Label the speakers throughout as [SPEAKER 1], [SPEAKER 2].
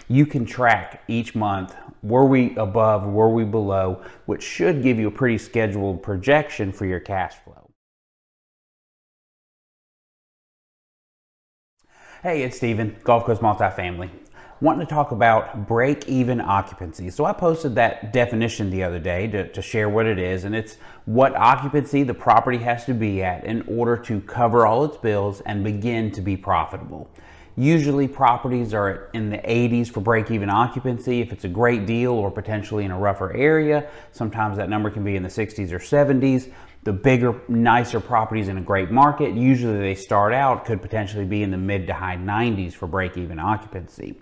[SPEAKER 1] you can track each month, were we above, were we below, which should give you a pretty scheduled projection for your cash flow. Hey, it's Steven, Gulf Coast Multifamily. Wanting to talk about break-even occupancy. So I posted that definition the other day to share what it is, and it's what occupancy the property has to be at in order to cover all its bills and begin to be profitable. Usually properties are in the 80s for break-even occupancy if it's a great deal or potentially in a rougher area. Sometimes that number can be in the 60s or 70s. The bigger, nicer properties in a great market, usually they start out, could potentially be in the mid to high 90s for break-even occupancy.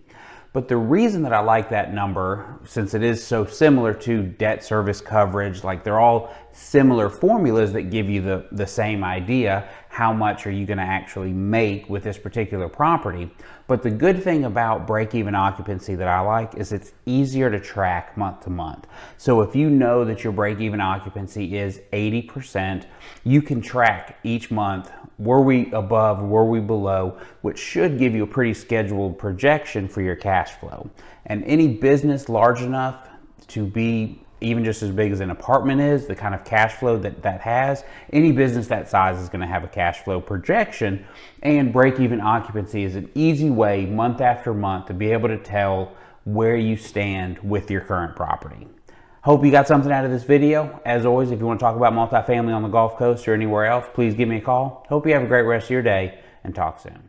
[SPEAKER 1] But the reason that I like that number, since it is so similar to debt service coverage, like they're all similar formulas that give you the same idea, how much are you going to actually make with this particular property. But the good thing about break-even occupancy that I like is it's easier to track month to month. So if you know that your break-even occupancy is 80%, you can track each month, were we above, were we below, which should give you a pretty scheduled projection for your cash flow. And any business large enough to be even just as big as an apartment is, the kind of cash flow that has, any business that size is going to have a cash flow projection, and break-even occupancy is an easy way month after month to be able to tell where you stand with your current property. Hope you got something out of this video. As always, if you want to talk about multifamily on the Gulf Coast or anywhere else, please give me a call. Hope you have a great rest of your day, and talk soon.